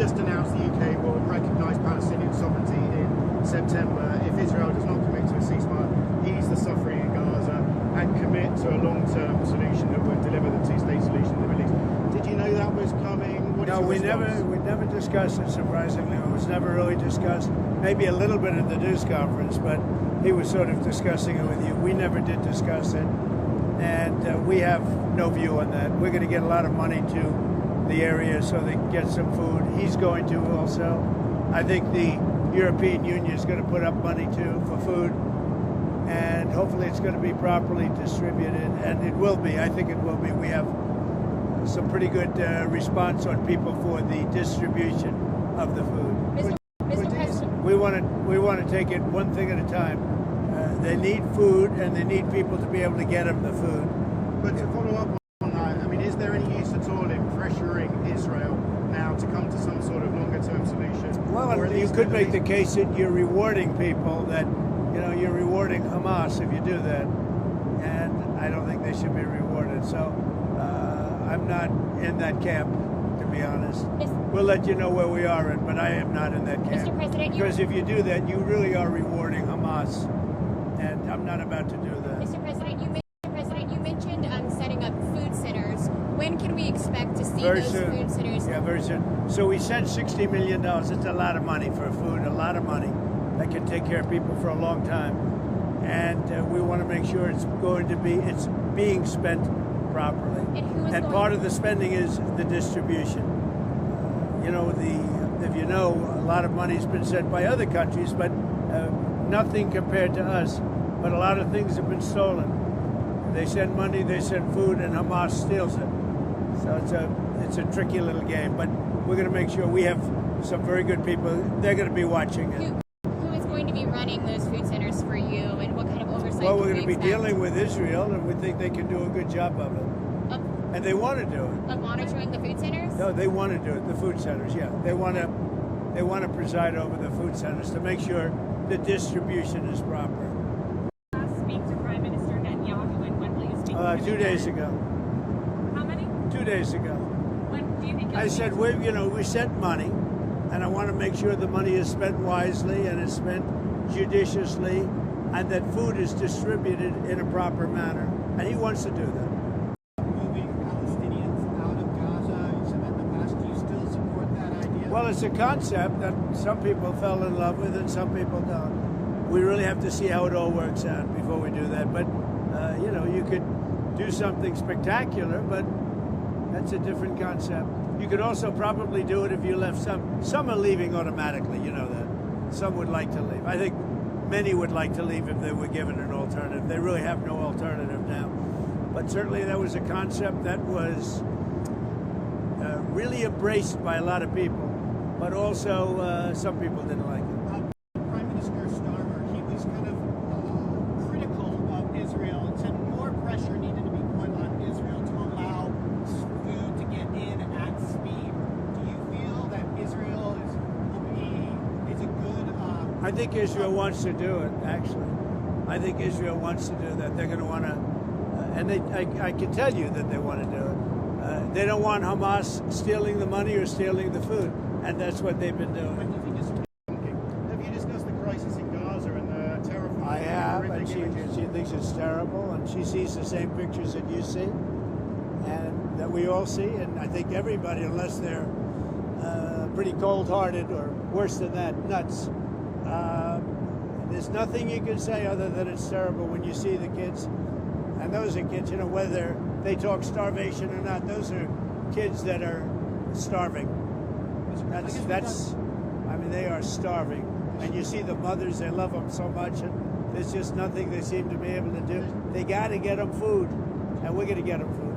just announced the UK will recognise Palestinian sovereignty in September if Israel does not commit to a ceasefire, ease the suffering in Gaza, and commit to a long-term solution that would deliver the two-state solution in the Middle East. Did you know that was coming? No, we never discussed it, surprisingly. It was never really discussed. Maybe a little bit at the news conference, but he was sort of discussing it with you. We never did discuss it, and we have no view on that. We're going to get a lot of money to the area so they can get some food. He's going to also. I think the European Union is going to put up money too for food, and hopefully it's going to be properly distributed, and it will be. I think it will be. We have some pretty good response on people for the distribution of the food. Mr. President, we want to take it one thing at a time. They need food, and they need people to be able to get them the food. But to follow up on that, I mean, is there any use at all in pressuring Israel now to come to some sort of longer-term solution? Well, you could make the case that you're rewarding people, that you're rewarding Hamas if you do that, and I don't think they should be rewarded. So I'm not in that camp, to be honest. We'll let you know where we are in, but I am not in that camp. Mr. President, because if you do that, you really are rewarding Hamas, and I'm not about to do that. Mr. President, you mentioned setting up food centers. When can we expect to see those food centers? Yeah, very soon. So we sent $60 million. It's a lot of money for food, a lot of money that can take care of people for a long time. And we want to make sure it's being spent properly. And part of the spending is the distribution. If you know, a lot of money's been sent by other countries, but nothing compared to us. But a lot of things have been stolen. They send money, they send food, and Hamas steals it. So it's a tricky little game. But we're going to make sure we have some very good people. They're going to be watching it. Who is going to be running those food centers for you, and what kind of oversight? Well, we're going to be dealing with Israel, and we think they can do a good job of it. And they want to do it. Of monitoring the food centers? No, they want to do it. The food centers, yeah. They want to preside over the food centers to make sure the distribution is proper. Speak to Prime Minister Netanyahu, and when will you speak to him? 2 days ago. How many? 2 days ago. When do you think? I said we sent money, and I want to make sure the money is spent wisely and is spent judiciously, and that food is distributed in a proper manner. And he wants to do that. Well, it's a concept that some people fell in love with and some people don't. We really have to see how it all works out before we do that. But, you could do something spectacular, but that's a different concept. You could also probably do it if you left some. Some are leaving automatically, you know that. Some would like to leave. I think many would like to leave if they were given an alternative. They really have no alternative now. But certainly that was a concept that was really embraced by a lot of people. But also, some people didn't like it. Prime Minister Starmer, he was kind of critical of Israel and said more pressure needed to be put on Israel to allow food to get in at speed. Do you feel that Israel is a good? I think Israel wants to do it. Actually, I think Israel wants to do that. They're going to want to, and I can tell you that they want to do it. They don't want Hamas stealing the money or stealing the food. And that's what they've been doing. Have you discussed the crisis in Gaza and the terrifying? I have, and she thinks it's terrible, and she sees the same pictures that you see, and that we all see. And I think everybody, unless they're pretty cold-hearted or worse than that, nuts. There's nothing you can say other than it's terrible when you see the kids. And those are kids, whether they talk starvation or not, those are kids that are starving. They are starving. And you see the mothers, they love them so much, and there's just nothing they seem to be able to do. They got to get them food, and we're going to get them food.